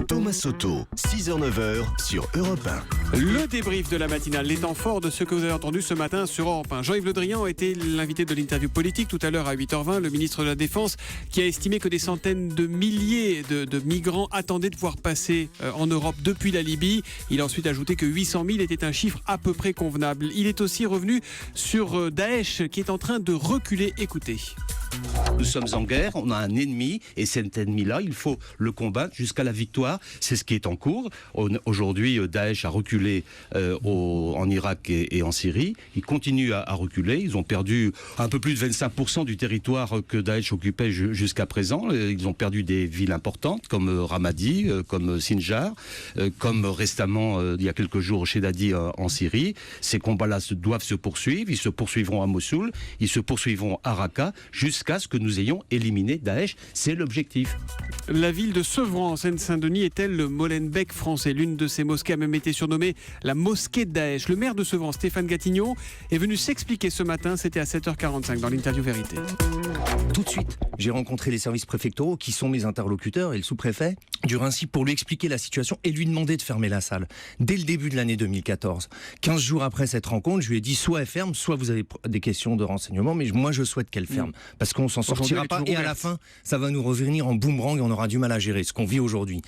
Thomas Soto, 6h-9h sur Europe 1. Le débrief de la matinale, les temps forts de ce que vous avez entendu ce matin sur Europe 1. Jean-Yves Le Drian était l'invité de l'interview politique tout à l'heure à 8h20, le ministre de la Défense qui a estimé que des centaines de milliers de migrants attendaient de pouvoir passer en Europe depuis la Libye. Il a ensuite ajouté que 800 000 était un chiffre à peu près convenable. Il est aussi revenu sur Daesh qui est en train de reculer. Écoutez. Nous sommes en guerre, on a un ennemi et cet ennemi-là, il faut le combattre jusqu'à la victoire. C'est ce qui est en cours. Aujourd'hui, Daesh a reculé en Irak et en Syrie. Ils continuent à reculer. Ils ont perdu un peu plus de 25% du territoire que Daesh occupait jusqu'à présent. Ils ont perdu des villes importantes comme Ramadi, comme Sinjar, comme récemment, il y a quelques jours, Shedadi en Syrie. Ces combats-là doivent se poursuivre. Ils se poursuivront à Mossoul. Ils se poursuivront à Raqqa jusqu'à ce que nous ayons éliminé Daesh. C'est l'objectif. La ville de Sevran en Seine-Saint-Denis est-elle le Molenbeek français? L'une de ces mosquées a même été surnommée la mosquée de Daesh. Le maire de Sevran, Stéphane Gatignon, est venu s'expliquer ce matin. C'était à 7h45 dans l'interview Vérité. Tout de suite, j'ai rencontré les services préfectoraux qui sont mes interlocuteurs et le sous-préfet du Raincy pour lui expliquer la situation et lui demander de fermer la salle. Dès le début de l'année 2014, 15 jours après cette rencontre, je lui ai dit soit elle ferme, soit vous avez des questions de renseignement, mais moi je souhaite qu'elle ferme. Parce qu'on s'en sortira pas et à la fin, ça va nous revenir en boomerang et on aura du mal à gérer ce qu'on vit aujourd'hui.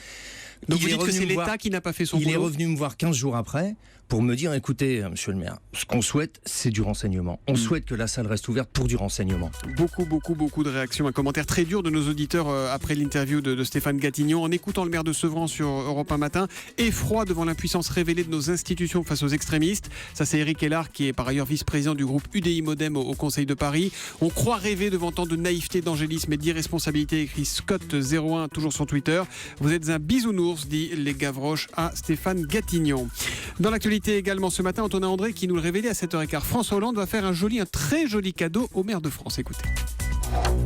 Donc vous dites que c'est l'État qui n'a pas fait son boulot. Il est revenu me voir 15 jours après pour me dire, écoutez, monsieur le maire, ce qu'on souhaite, c'est du renseignement. On souhaite que la salle reste ouverte pour du renseignement. Beaucoup de réactions. Un commentaire très dur de nos auditeurs après l'interview de Stéphane Gatignon. En écoutant le maire de Sevran sur Europe 1 matin, effroi devant l'impuissance révélée de nos institutions face aux extrémistes. Ça, c'est Éric Hellard, qui est par ailleurs vice-président du groupe UDI Modem au Conseil de Paris. On croit rêver devant tant de naïveté, d'angélisme et d'irresponsabilité, écrit Scott01, toujours sur Twitter. Vous êtes un bisounours, dit les Gavroches à Stéphane Gatignon. Dans l'actualité également ce matin, Antonin André qui nous le révélait à 7h15. François Hollande va faire un très joli cadeau au maire de France. Écoutez.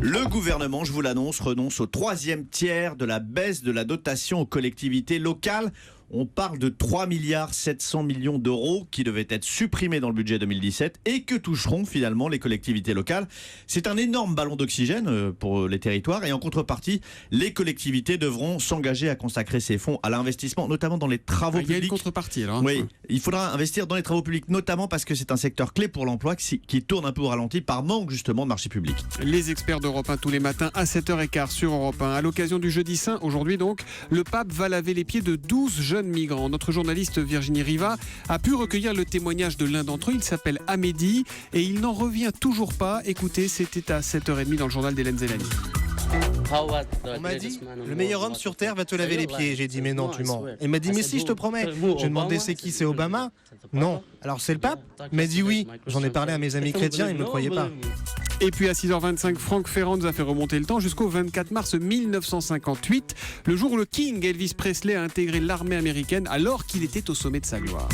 Le gouvernement, je vous l'annonce, renonce au 3e tiers de la baisse de la dotation aux collectivités locales. On parle de 3,7 milliards d'euros qui devaient être supprimés dans le budget 2017 et que toucheront finalement les collectivités locales. C'est un énorme ballon d'oxygène pour les territoires et en contrepartie, les collectivités devront s'engager à consacrer ces fonds à l'investissement, notamment dans les travaux publics. Il y a une contrepartie alors. Oui, il faudra investir dans les travaux publics, notamment parce que c'est un secteur clé pour l'emploi qui tourne un peu au ralenti par manque justement de marché public. Les experts d'Europe 1 tous les matins à 7h15 sur Europe 1. À l'occasion du Jeudi Saint, aujourd'hui donc, le pape va laver les pieds de 12 jeunes migrants. Notre journaliste Virginie Riva a pu recueillir le témoignage de l'un d'entre eux. Il s'appelle Amédi et il n'en revient toujours pas. Écoutez, c'était à 7h30 dans le journal d'Hélène Zélani. On m'a dit, le meilleur homme sur Terre va te laver les pieds. J'ai dit, mais non, tu mens. Il m'a dit, mais si, je te promets. J'ai demandé, c'est qui, c'est Obama? Non. Alors c'est le pape? Il m'a dit oui. J'en ai parlé à mes amis chrétiens, ils ne me croyaient pas. Et puis à 6h25, Franck Ferrand nous a fait remonter le temps jusqu'au 24 mars 1958, le jour où le King Elvis Presley a intégré l'armée américaine alors qu'il était au sommet de sa gloire.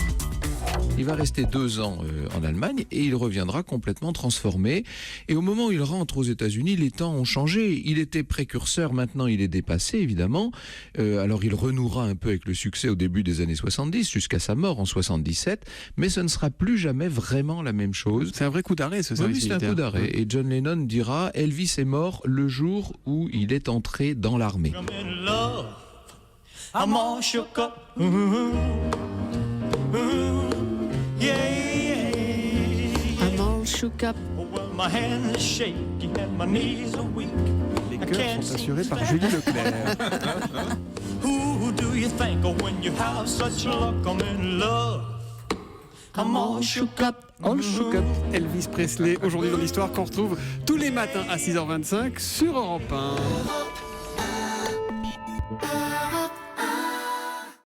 Il va rester 2 ans en Allemagne et il reviendra complètement transformé. Et au moment où il rentre aux États-Unis, les temps ont changé. Il était précurseur, maintenant il est dépassé évidemment. Alors il renouera un peu avec le succès au début des années 70 jusqu'à sa mort en 77. Mais ce ne sera plus jamais vraiment la même chose. C'est un vrai coup d'arrêt ce service militaire. Oui, c'est un coup d'arrêt. Et John Lennon dira « Elvis est mort le jour où il est entré dans l'armée ». I'm all shook up. I'm all shook up. My hand is shaking and my knees are weak. Les chœurs sont assurés par Julie Leclerc. Who do you think of when you have such luck? I'm in love. I'm all shook up. All shook up. Elvis Presley, aujourd'hui dans l'histoire qu'on retrouve tous les matins à 6h25 sur Europe 1.